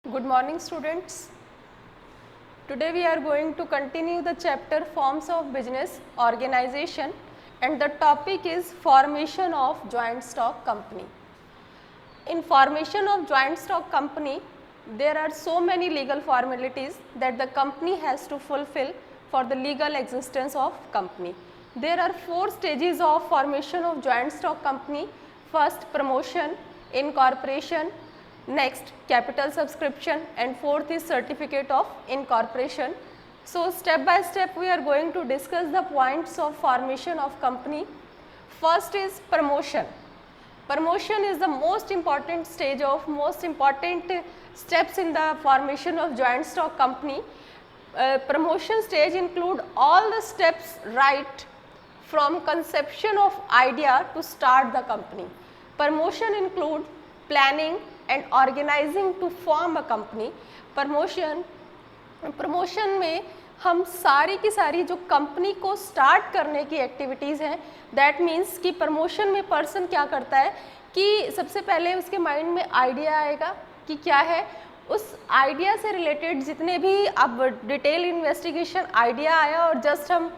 Good morning students. Today we are going to continue the chapter forms of business organization and the topic is formation of joint stock company. In formation of joint stock company, there are so many legal formalities that the company has to fulfill for the legal existence of company. There are 4 stages of formation of joint stock company. First, promotion, incorporation, next capital subscription, and fourth is certificate of incorporation. So step by step we are going to discuss the points of formation of company. First is promotion. Promotion is the most important steps in the formation of joint stock company. Promotion stage include all the steps right from conception of idea to start the company. Promotion include planning and organizing to form a company. Promotion में हम सारी की सारी जो company को start करने की activities हैं, दैट मीन्स कि प्रमोशन में पर्सन क्या करता है कि सबसे पहले उसके माइंड में आइडिया आएगा कि क्या है, उस आइडिया से रिलेटेड जितने भी अब डिटेल इन्वेस्टिगेशन आइडिया आया और जस्ट हम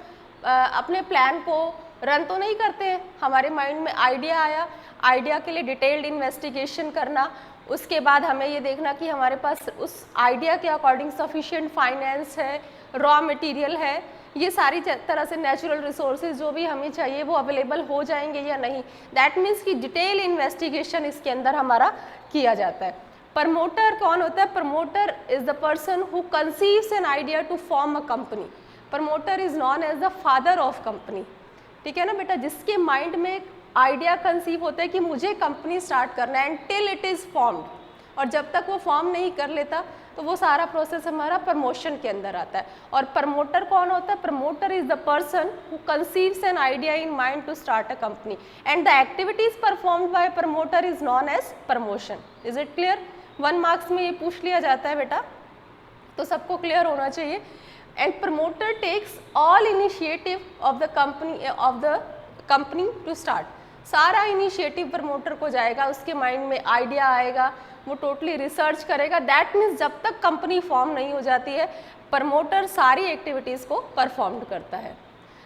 अपने प्लान को रन तो नहीं करते हैं, हमारे माइंड में आइडिया आया, आइडिया के लिए डिटेल्ड इन्वेस्टिगेशन करना, उसके बाद हमें ये देखना कि हमारे पास उस आइडिया के अकॉर्डिंग सफिशिएंट फाइनेंस है, रॉ मटेरियल है, ये सारी तरह से नेचुरल रिसोर्सेज जो भी हमें चाहिए वो अवेलेबल हो जाएंगे या नहीं, दैट मीन्स कि डिटेल इन्वेस्टिगेशन इसके अंदर हमारा किया जाता है. प्रमोटर कौन होता है? Promoter is the person who conceives an idea to form a company. Promoter is known as the father of company. ठीक है ना बेटा, जिसके माइंड में आइडिया कंसीव होता है कि मुझे कंपनी स्टार्ट करना है and till it is formed, और जब तक वो फॉर्म नहीं कर लेता तो वो सारा प्रोसेस हमारा प्रमोशन के अंदर आता है. और प्रमोटर कौन होता है? Promoter is the person who conceives an idea in mind to start a company and the activities performed by promoter is known as promotion. Is it clear? 1 marks में ये पूछ लिया जाता है बेटा, तो सबको क्लियर होना चाहिए. And promoter takes all initiative of the company to start. सारा इनिशिएटिव प्रमोटर को जाएगा, उसके माइंड में आइडिया आएगा, वो टोटली रिसर्च करेगा. दैट मीन्स जब तक कंपनी फॉर्म नहीं हो जाती है प्रमोटर सारी एक्टिविटीज़ को परफॉर्म करता है.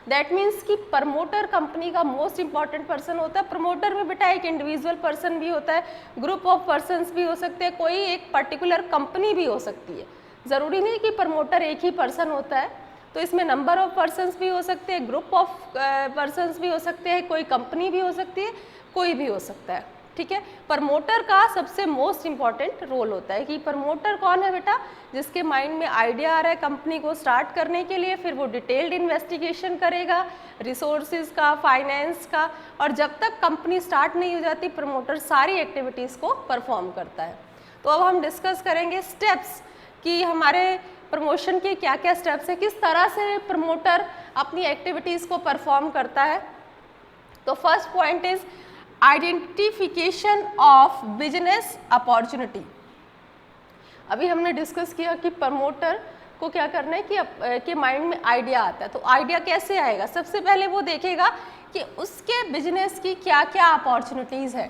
दैट मीन्स कि प्रमोटर कंपनी का मोस्ट इंपॉर्टेंट पर्सन होता है. प्रमोटर में बेटा एक इंडिविजुअल पर्सन भी होता है, ग्रुप ऑफ पर्सनस भी हो सकते हैं, कोई एक पर्टिकुलर कंपनी भी हो सकती है. ज़रूरी नहीं कि प्रमोटर एक ही पर्सन होता है, तो इसमें नंबर ऑफ पर्सन्स भी हो सकते हैं, ग्रुप ऑफ पर्सन्स भी हो सकते हैं, कोई कंपनी भी हो सकती है, कोई भी हो सकता है. ठीक है, प्रमोटर का सबसे मोस्ट इम्पॉर्टेंट रोल होता है कि प्रमोटर कौन है बेटा? जिसके माइंड में आइडिया आ रहा है कंपनी को स्टार्ट करने के लिए, फिर वो डिटेल्ड इन्वेस्टिगेशन करेगा रिसोर्सेज का, फाइनेंस का, और जब तक कंपनी स्टार्ट नहीं हो जाती प्रमोटर सारी एक्टिविटीज़ को परफॉर्म करता है. तो अब हम डिस्कस करेंगे स्टेप्स कि हमारे प्रमोशन के क्या क्या स्टेप्स हैं, किस तरह से प्रमोटर अपनी एक्टिविटीज़ को परफॉर्म करता है. तो first point is identification of business opportunity. अभी हमने डिस्कस किया कि प्रमोटर को क्या करना है कि माइंड में आइडिया आता है. तो आइडिया कैसे आएगा? सबसे पहले वो देखेगा कि उसके बिजनेस की क्या क्या अपॉर्चुनिटीज़ है.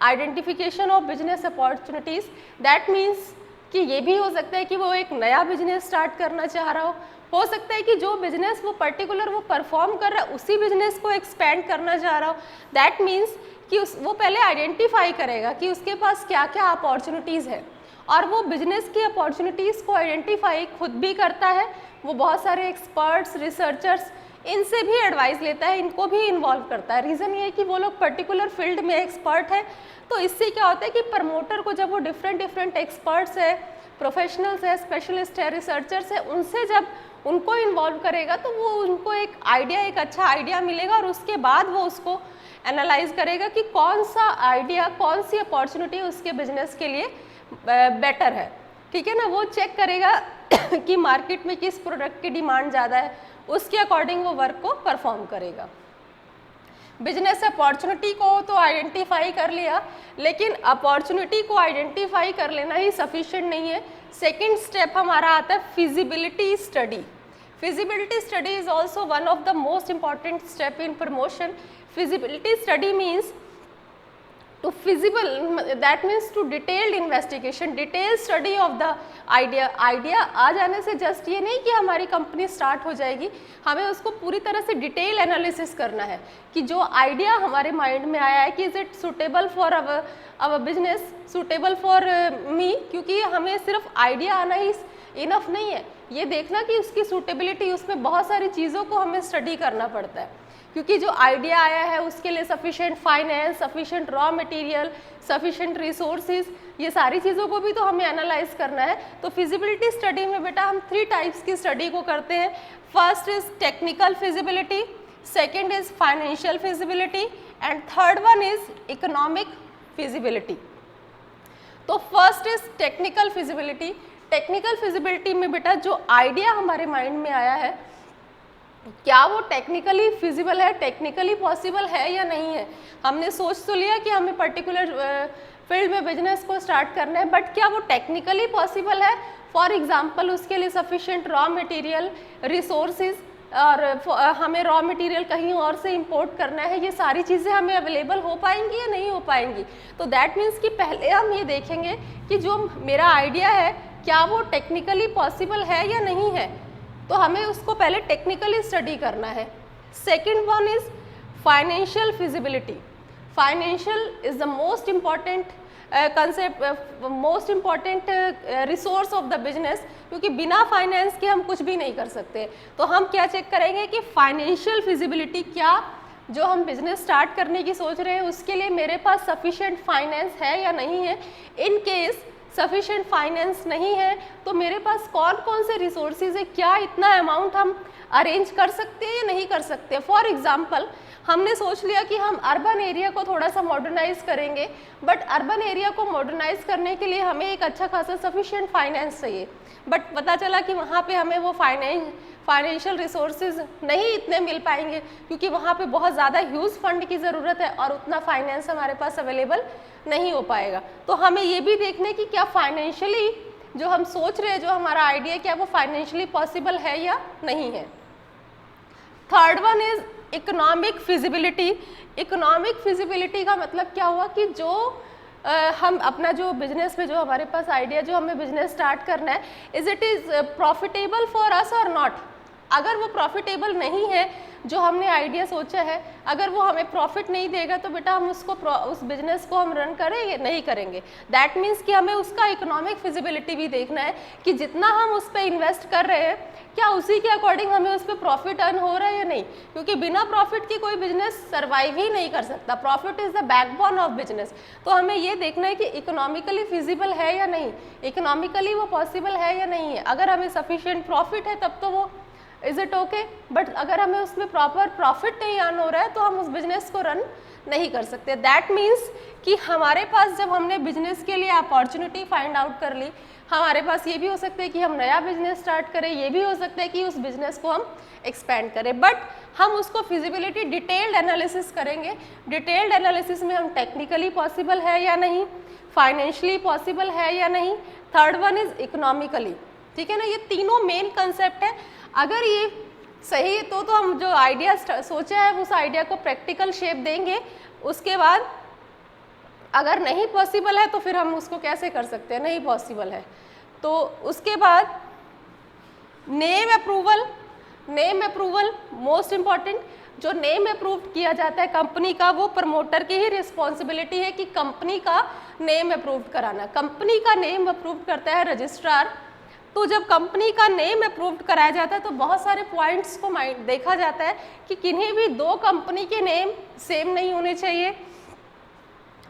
Identification of business opportunities, that means कि ये भी हो सकता है कि वो एक नया बिजनेस स्टार्ट करना चाह रहा हो सकता है कि जो बिजनेस वो पर्टिकुलर वो परफॉर्म कर रहा है उसी बिजनेस को एक्सपेंड करना चाह रहा हो. दैट मीन्स कि वो पहले आइडेंटिफाई करेगा कि उसके पास क्या क्या अपॉर्चुनिटीज़ है, और वो बिजनेस की अपॉर्चुनिटीज़ को आइडेंटिफाई खुद भी करता है. वो बहुत सारे एक्सपर्ट्स, रिसर्चर्स, इनसे भी एडवाइस लेता है, इनको भी इन्वॉल्व करता है. रीज़न ये है कि वो लोग पर्टिकुलर फील्ड में एक्सपर्ट है, तो इससे क्या होता है कि प्रमोटर को जब वो डिफरेंट एक्सपर्ट्स है, प्रोफेशनल्स है, स्पेशलिस्ट है, रिसर्चर्स है, उनसे जब उनको इन्वॉल्व करेगा तो वो उनको एक अच्छा आइडिया मिलेगा, और उसके बाद वो उसको एनालाइज करेगा कि कौन सा आइडिया, कौन सी अपॉर्चुनिटी उसके बिजनेस के लिए बेटर है. ठीक है ना, वो चेक करेगा कि मार्केट में किस प्रोडक्ट की डिमांड ज़्यादा है, उसके अकॉर्डिंग वो वर्क को परफॉर्म करेगा. बिजनेस अपॉर्चुनिटी को तो आइडेंटिफाई कर लिया, लेकिन अपॉर्चुनिटी को आइडेंटिफाई कर लेना ही सफिशिएंट नहीं है. सेकेंड स्टेप हमारा आता है feasibility study. Feasibility study is also one of the most important step in promotion. Feasibility study means to feasible that means to detailed investigation, detail study of the idea. Idea आ जाने से just ये नहीं कि हमारी company start हो जाएगी, हमें उसको पूरी तरह से डिटेल एनालिसिस करना है कि जो आइडिया हमारे माइंड में आया है कि is it suitable for our business, suitable for me, क्योंकि हमें सिर्फ आइडिया आना ही इनफ नहीं है, ये देखना कि उसकी सूटेबिलिटी, उसमें बहुत सारी चीज़ों को हमें स्टडी करना पड़ता है, क्योंकि जो आइडिया आया है उसके लिए sufficient finance, sufficient raw material, sufficient resources, ये सारी चीज़ों को भी तो हमें एनालाइज करना है। तो फिजिबिलिटी स्टडी में बेटा हम 3 टाइप्स की स्टडी को करते हैं। First is technical feasibility, second is financial feasibility and third one is economic feasibility. तो first is technical feasibility. Technical feasibility में बेटा जो आइडिया हमारे माइंड में आया है, क्या वो टेक्निकली फिजिबल है, टेक्निकली पॉसिबल है या नहीं है। हमने सोच तो लिया कि हमें पर्टिकुलर फील्ड में बिजनेस को स्टार्ट करना है, बट क्या वो टेक्निकली पॉसिबल है। फॉर एग्जांपल उसके लिए सफिशिएंट रॉ मटेरियल, रिसोर्सेज, और हमें रॉ मटेरियल कहीं और से इंपोर्ट करना है, ये सारी चीज़ें हमें अवेलेबल हो पाएंगी या नहीं हो पाएंगी। तो दैट मीन्स कि पहले हम ये देखेंगे कि जो मेरा आइडिया है क्या वो टेक्निकली पॉसिबल है या नहीं है, तो हमें उसको पहले टेक्निकली स्टडी करना है। Second one is financial feasibility. Financial is the most important concept, most important resource of the business, क्योंकि बिना फाइनेंस के हम कुछ भी नहीं कर सकते। तो हम क्या चेक करेंगे कि फाइनेंशियल फिजिबिलिटी, क्या जो हम बिजनेस स्टार्ट करने की सोच रहे हैं उसके लिए मेरे पास सफिशिएंट फाइनेंस है या नहीं है। इन केस सफिशिएंट फाइनेंस नहीं है तो मेरे पास कौन कौन से रिसोर्सेज है, क्या इतना अमाउंट हम अरेंज कर सकते हैं या नहीं कर सकते। फॉर एग्जांपल हमने सोच लिया कि हम अर्बन एरिया को थोड़ा सा मॉडर्नाइज करेंगे, बट अर्बन एरिया को मॉडर्नाइज करने के लिए हमें एक अच्छा खासा सफिशिएंट फाइनेंस चाहिए, बट पता चला कि वहाँ पे हमें वो फाइनेंशियल रिसोर्सेज नहीं इतने मिल पाएंगे, क्योंकि वहाँ पे बहुत ज़्यादा ह्यूज फंड की ज़रूरत है और उतना फाइनेंस हमारे पास अवेलेबल नहीं हो पाएगा। तो हमें ये भी देखना है कि क्या फाइनेंशियली जो हम सोच रहे हैं, जो हमारा आइडिया, क्या वो फाइनेंशियली पॉसिबल है या नहीं है। Third one is economic feasibility. Economic feasibility का मतलब क्या हुआ कि जो हम अपना जो बिजनेस में जो हमारे पास आइडिया, जो हमें बिजनेस स्टार्ट करना है, is it is profitable for us और नॉट। अगर वो प्रॉफिटेबल नहीं है, जो हमने आइडिया सोचा है, अगर वो हमें प्रॉफिट नहीं देगा तो बेटा हम उसको उस बिजनेस को हम रन करेंगे नहीं करेंगे। दैट मीन्स कि हमें उसका इकोनॉमिक फिजिबिलिटी भी देखना है कि जितना हम उस पर इन्वेस्ट कर रहे हैं क्या उसी के अकॉर्डिंग हमें उस पर प्रॉफिट अर्न हो रहा है या नहीं, क्योंकि बिना प्रॉफिट की कोई बिजनेस सर्वाइव ही नहीं कर सकता। Profit is the backbone of business. तो हमें ये देखना है कि इकोनॉमिकली फिजिबल है या नहीं, इकोनॉमिकली वो पॉसिबल है या नहीं है। अगर हमें सफिशिएंट प्रॉफिट है तब तो वो इज इट ओके, बट अगर हमें उसमें प्रॉपर प्रॉफिट नहीं अर्न हो रहा है तो हम उस बिजनेस को रन नहीं कर सकते। दैट मीन्स कि हमारे पास जब हमने बिजनेस के लिए अपॉर्चुनिटी फाइंड आउट कर ली, हमारे पास ये भी हो सकता है कि हम नया बिजनेस स्टार्ट करें, ये भी हो सकता है कि उस बिजनेस को हम एक्सपेंड करें, बट हम उसको फिजिबिलिटी डिटेल्ड एनालिसिस करेंगे। डिटेल्ड एनालिसिस में हम टेक्निकली पॉसिबल है या नहीं, फाइनेंशियली पॉसिबल है या नहीं, थर्ड वन इज इकोनॉमिकली। ठीक है ना, ये तीनों मेन कंसेप्ट है। अगर ये सही है तो हम जो आइडिया सोचा है उस आइडिया को प्रैक्टिकल शेप देंगे। उसके बाद अगर नहीं पॉसिबल है तो फिर हम उसको कैसे कर सकते हैं, नहीं पॉसिबल है तो उसके बाद name approval. Name approval most important. जो नेम अप्रूव किया जाता है कंपनी का, वो प्रमोटर की ही रिस्पॉन्सिबिलिटी है कि कंपनी का नेम अप्रूव कराना। कंपनी का नेम अप्रूव करता है रजिस्ट्रार। तो जब कंपनी का नेम अप्रूव कराया जाता है तो बहुत सारे पॉइंट्स को देखा जाता है कि किन्हीं भी दो कंपनी के नेम सेम नहीं होने चाहिए,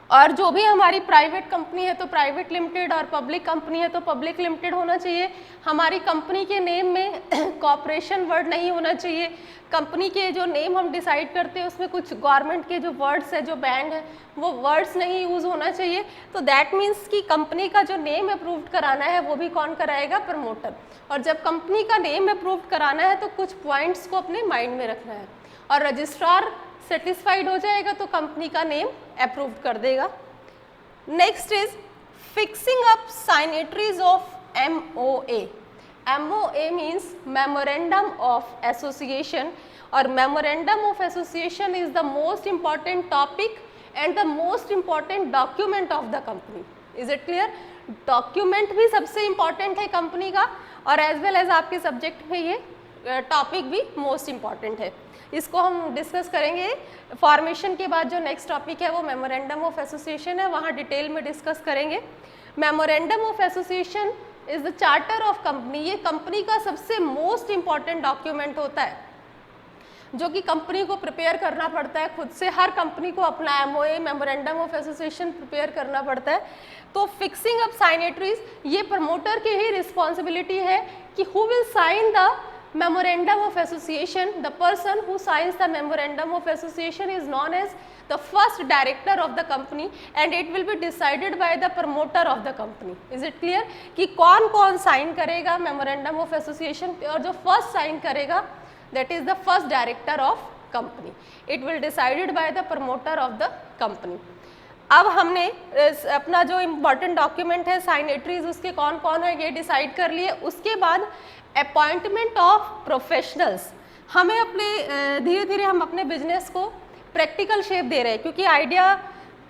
और जो भी हमारी प्राइवेट कंपनी है तो प्राइवेट लिमिटेड और पब्लिक कंपनी है तो पब्लिक लिमिटेड होना चाहिए। हमारी कंपनी के नेम में कॉर्पोरेशन वर्ड नहीं होना चाहिए। कंपनी के जो नेम हम डिसाइड करते हैं उसमें कुछ गवर्नमेंट के जो वर्ड्स है, जो बैंड है, वो वर्ड्स नहीं यूज़ होना चाहिए। तो दैट मीन्स कि कंपनी का जो नेम अप्रूव कराना है वो भी कौन कराएगा, प्रमोटर। और जब कंपनी का नेम अप्रूव कराना है तो कुछ पॉइंट्स को अपने माइंड में रखना है, और रजिस्ट्रार सेटिस्फाइड हो जाएगा तो कंपनी का नेम अप्रूव कर देगा। Next is fixing up signatories of MOA। MOA means memorandum of association, और memorandum of association is the most important topic and the most important document of the company. Is it clear? Document भी सबसे important है company का, और as well as आपके subject में ये topic भी मोस्ट इंपॉर्टेंट है। इसको हम डिस्कस करेंगे फॉर्मेशन के बाद। जो नेक्स्ट टॉपिक है वो मेमोरेंडम ऑफ एसोसिएशन है, वहाँ डिटेल में डिस्कस करेंगे। Memorandum of association is the charter of company. ये कंपनी का सबसे मोस्ट इंपॉर्टेंट डॉक्यूमेंट होता है जो कि कंपनी को प्रिपेयर करना पड़ता है खुद से। हर कंपनी को अपना MOA memorandum of association prepare करना पड़ता है। तो फिक्सिंग अप साइनेटरीज ये प्रमोटर की ही रिस्पॉन्सिबिलिटी है कि who will sign the memorandum of association. The person who signs the memorandum of association is known as the first director of the company and it will be decided by the promoter of the company. Is it clear? कि कौन कौन sign करेगा memorandum of association, और जो first sign करेगा that is the first director of company. It will decided by the promoter of the company. अब हमने अपना जो इम्पॉर्टेंट डॉक्यूमेंट है साइनेटरीज उसके कौन कौन है ये डिसाइड कर लिए। उसके बाद अपॉइंटमेंट ऑफ प्रोफेशनल्स। हमें अपने धीरे धीरे हम अपने बिजनेस को प्रैक्टिकल शेप दे रहे हैं, क्योंकि आइडिया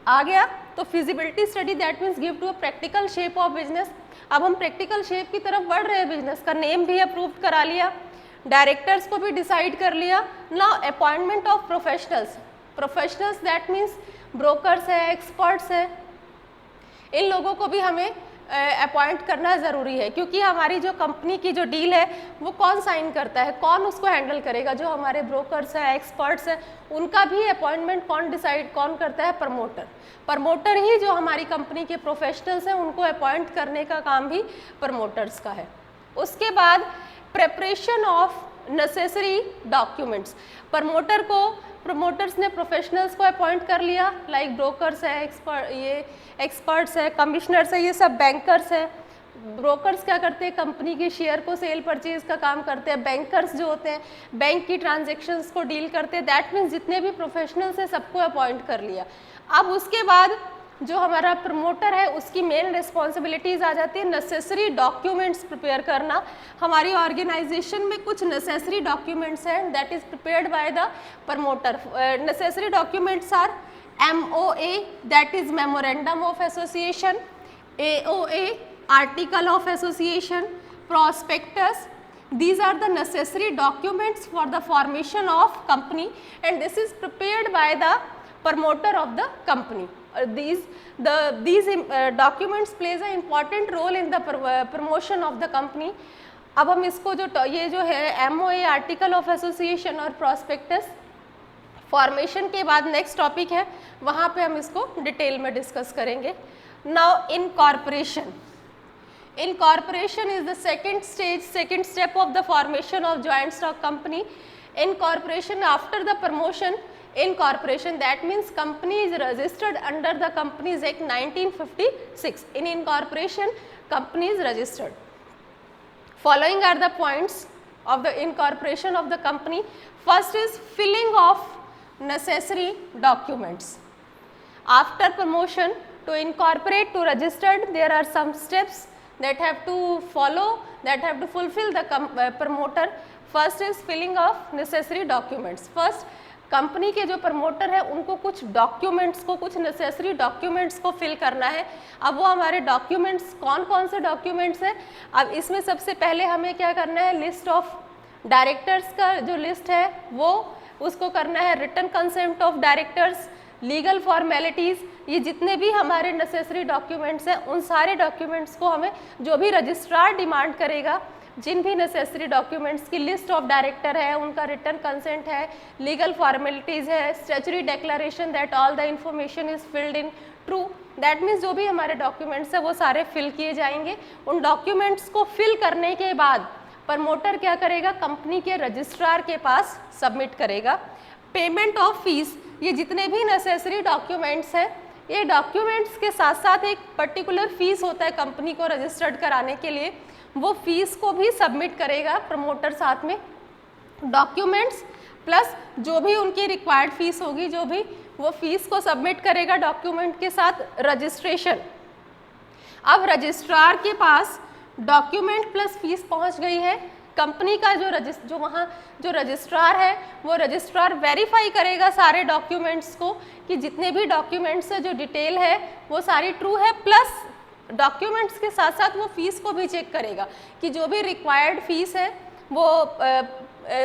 आ गया तो feasibility study that means give to a practical shape of business. अब हम प्रैक्टिकल शेप की तरफ बढ़ रहे हैं, बिजनेस का नेम भी अप्रूव करा लिया, डायरेक्टर्स को भी डिसाइड कर लिया। Now appointment of professionals. Professionals that means brokers है, एक्सपर्ट्स है, इन लोगों को भी हमें अपॉइंट करना ज़रूरी है, क्योंकि हमारी जो कंपनी की जो डील है वो कौन साइन करता है, कौन उसको हैंडल करेगा, जो हमारे ब्रोकर्स हैं, एक्सपर्ट्स हैं, उनका भी अपॉइंटमेंट कौन करता है? प्रमोटर। प्रमोटर ही जो हमारी कंपनी के प्रोफेशनल्स हैं उनको अपॉइंट करने का काम भी प्रमोटर्स का है। उसके बाद preparation of necessary documents. Promoters ने प्रोफेशनल्स को अपॉइंट कर लिया, लाइक ब्रोकर्स है, एक्सपर्ट्स है, कमिश्नर्स है, ये सब बैंकर्स है। ब्रोकर्स क्या करते हैं? कंपनी के शेयर को सेल परचेज का काम करते हैं। बैंकर्स जो होते हैं बैंक की ट्रांजेक्शन्स को डील करते हैं। दैट मीन्स जितने भी प्रोफेशनल्स हैं सबको अपॉइंट कर लिया। अब उसके बाद जो हमारा प्रमोटर है उसकी मेन रिस्पॉन्सिबिलिटीज़ आ जाती है नेसेसरी डॉक्यूमेंट्स प्रिपेयर करना। हमारी ऑर्गेनाइजेशन में कुछ नेसेसरी डॉक्यूमेंट्स हैं that is prepared by the promoter. Necessary documents are MOA that is Memorandum of Association, AOA Article of Association, Prospectus. These are the necessary documents for the formation of company and this is prepared by the promoter of the company. These documents plays an important role in the promotion of the company. अब हम इसको ये जो है MOA Article of Association और Prospectus formation के बाद next topic है, वहाँ पे हम इसको डिटेल में डिस्कस करेंगे। Now incorporation. Incorporation is the second step of the formation of joint stock company. Incorporation after the promotion, incorporation that means company is registered under the companies act 1956। In incorporation company is registered. Following are the points of the incorporation of the company. First is filling of necessary documents. After promotion to incorporate to registered, there are some steps that have to follow, that have to fulfill the promoter. First is filling of necessary documents. First company के जो promoter है उनको कुछ documents को, कुछ necessary documents को fill करना है। अब वो हमारे डॉक्यूमेंट्स कौन कौन से डॉक्यूमेंट्स हैं? अब इसमें सबसे पहले हमें क्या करना है? लिस्ट ऑफ डायरेक्टर्स का जो लिस्ट है वो उसको करना है। Written consent of directors, legal formalities, ये जितने भी हमारे नेसेसरी डॉक्यूमेंट्स हैं उन सारे डॉक्यूमेंट्स को हमें जो भी रजिस्ट्रार डिमांड करेगा, जिन भी नेसेसरी डॉक्यूमेंट्स की लिस्ट ऑफ डायरेक्टर है, उनका रिटर्न कंसेंट है, लीगल फॉर्मेलिटीज़ है, statutory declaration that all the information is filled in true, that means जो भी हमारे डॉक्यूमेंट्स हैं वो सारे फिल किए जाएंगे। उन डॉक्यूमेंट्स को फिल करने के बाद प्रमोटर क्या करेगा? कंपनी के रजिस्ट्रार के पास सबमिट करेगा। पेमेंट ऑफ फीस, ये जितने भी नेसेसरी डॉक्यूमेंट्स हैं, ये डॉक्यूमेंट्स के साथ साथ एक पर्टिकुलर फीस होता है कंपनी को रजिस्टर्ड कराने के लिए, वो फीस को भी सबमिट करेगा प्रमोटर साथ में। डॉक्यूमेंट्स प्लस जो भी उनकी रिक्वायर्ड फीस होगी, जो भी वो फीस को सबमिट करेगा डॉक्यूमेंट के साथ। रजिस्ट्रेशन, अब रजिस्ट्रार के पास डॉक्यूमेंट प्लस फीस पहुंच गई है, कंपनी का जो वहाँ जो रजिस्ट्रार है वो रजिस्ट्रार वेरीफाई करेगा सारे डॉक्यूमेंट्स को कि जितने भी डॉक्यूमेंट्स है जो डिटेल है वो सारी ट्रू है, प्लस डॉक्यूमेंट्स के साथ साथ वो फीस को भी चेक करेगा कि जो भी रिक्वायर्ड फीस है वो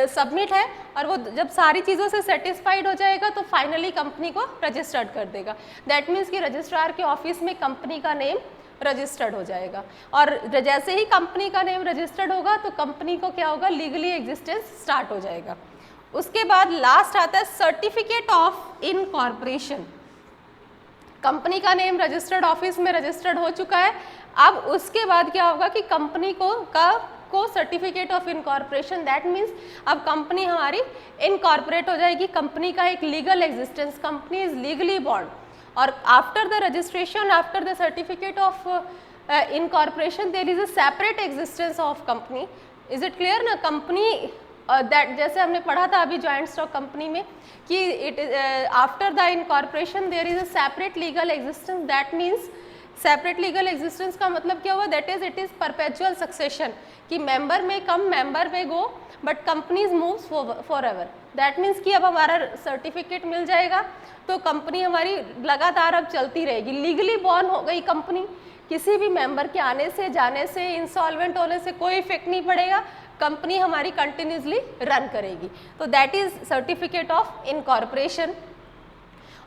सबमिट है, और वो जब सारी चीज़ों से सेटिस्फाइड हो जाएगा तो फाइनली कंपनी को रजिस्टर्ड कर देगा। दैट मीन्स कि रजिस्ट्रार के ऑफिस में कंपनी का नेम रजिस्टर्ड हो जाएगा, और जैसे ही कंपनी का नेम रजिस्टर्ड होगा तो कंपनी को क्या होगा, लीगली एग्जिस्टेंस स्टार्ट हो जाएगा। उसके बाद लास्ट आता है सर्टिफिकेट ऑफ इनकॉर्पोरेशन। कंपनी का नेम रजिस्टर्ड ऑफिस में रजिस्टर्ड हो चुका है, अब उसके बाद क्या होगा कि कंपनी को certificate of incorporation, that means अब कंपनी हमारी इनकॉर्पोरेट हो जाएगी, कंपनी का एक legal existence, company is legally bond. और after the registration, after the certificate of incorporation, there is a separate existence of company. Is it clear ना? Company that जैसे हमने पढ़ा था अभी जॉइंट स्टॉक कंपनी में कि it after the incorporation there is a separate legal existence, that means separate legal existence का मतलब क्या हुआ, that is it is perpetual succession, कि member may come, member may go, but companies moves forever. That means कि अब हमारा certificate मिल जाएगा तो कंपनी हमारी लगातार अब चलती रहेगी, लीगली बॉर्न हो गई कंपनी, किसी भी मेंबर के आने से, जाने से, इंसॉल्वेंट होने से कोई इफेक्ट नहीं पड़ेगा, कंपनी हमारी कंटिन्यूसली रन करेगी। तो that is certificate of incorporation.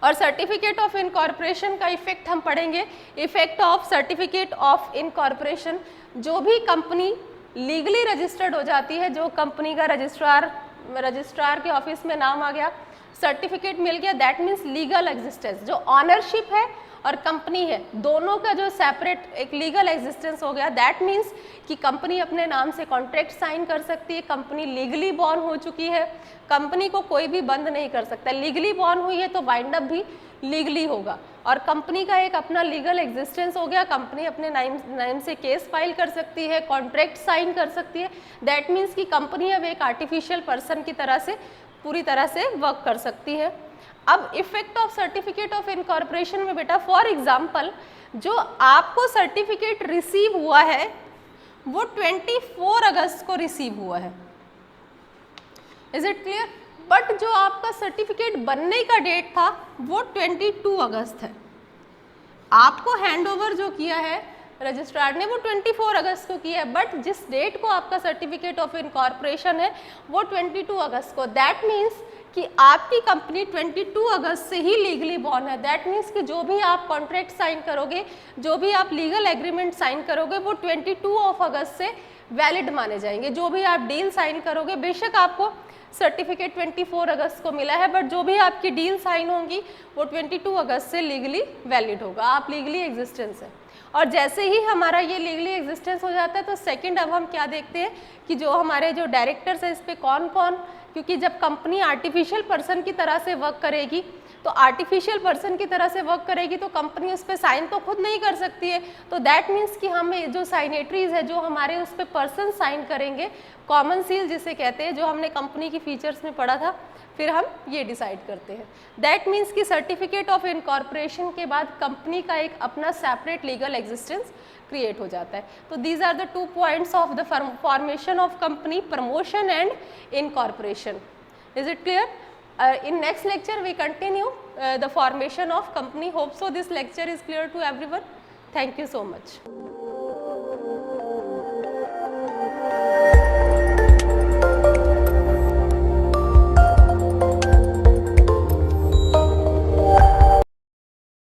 और सर्टिफिकेट ऑफ इनकॉर्पोरेशन का इफेक्ट हम पढ़ेंगे। Effect of certificate of incorporation, जो भी कंपनी लीगली रजिस्टर्ड हो जाती है, जो कंपनी का रजिस्ट्रार के ऑफिस में नाम आ गया, सर्टिफिकेट मिल गया, दैट मीन्स लीगल एग्जिस्टेंस, जो ऑनरशिप है और कंपनी है दोनों का जो सेपरेट एक लीगल एग्जिस्टेंस हो गया, दैट मीन्स कि कंपनी अपने नाम से कॉन्ट्रैक्ट साइन कर सकती है, कंपनी लीगली बॉर्न हो चुकी है, कंपनी को कोई भी बंद नहीं कर सकता, लीगली बॉर्न हुई है तो वाइंड अप भी लीगली होगा, और कंपनी का एक अपना लीगल एग्जिस्टेंस हो गया, कंपनी अपने नाम से केस फाइल कर सकती है, कॉन्ट्रैक्ट साइन कर सकती है, दैट मीन्स कि कंपनी अब एक आर्टिफिशियल पर्सन की तरह से पूरी तरह से वर्क कर सकती है। अब effect of certificate of incorporation में बेटा फॉर एग्जांपल जो आपको सर्टिफिकेट रिसीव हुआ है वो 24 अगस्त को रिसीव हुआ है, इज इट क्लियर? बट जो आपका सर्टिफिकेट बनने का डेट था वो 22 अगस्त है, आपको हैंडओवर जो किया है रजिस्ट्रार ने वो 24 अगस्त को किया है, बट जिस डेट को आपका सर्टिफिकेट ऑफ इनकॉर्पोरेशन है वो 22 अगस्त को, दैट मीन्स कि आपकी कंपनी 22 अगस्त से ही लीगली बॉर्न है। दैट मीन्स कि जो भी आप कॉन्ट्रैक्ट साइन करोगे, जो भी आप लीगल एग्रीमेंट साइन करोगे वो 22 ऑफ अगस्त से वैलिड माने जाएंगे। जो भी आप डील साइन करोगे, बेशक आपको सर्टिफिकेट 24 अगस्त को मिला है, बट जो भी आपकी डील साइन होंगी वो 22 अगस्त से लीगली वैलिड होगा, आप लीगली एग्जिस्टेंस है। और जैसे ही हमारा ये लीगली एग्जिस्टेंस हो जाता है तो सेकंड अब हम क्या देखते हैं कि जो हमारे जो डायरेक्टर्स है इस पे कौन कौन, क्योंकि जब कंपनी आर्टिफिशियल पर्सन की तरह से वर्क करेगी तो आर्टिफिशियल पर्सन की तरह से वर्क करेगी तो कंपनी उस पर साइन तो खुद नहीं कर सकती है, तो दैट मीन्स कि हम जो साइनेटरीज है जो हमारे उस पर पर्सन साइन करेंगे, कॉमन सील जिसे कहते हैं, जो हमने कंपनी की फीचर्स में पढ़ा था, फिर हम ये डिसाइड करते हैं। दैट मीन्स कि सर्टिफिकेट ऑफ इनकॉर्पोरेशन के बाद कंपनी का एक अपना सेपरेट लीगल एग्जिस्टेंस क्रिएट हो जाता है। तो these are the 2 points of the formation of company, promotion and incorporation. Is it clear? In next lecture we continue the formation of company. Hope so this lecture is clear to everyone. Thank you so much.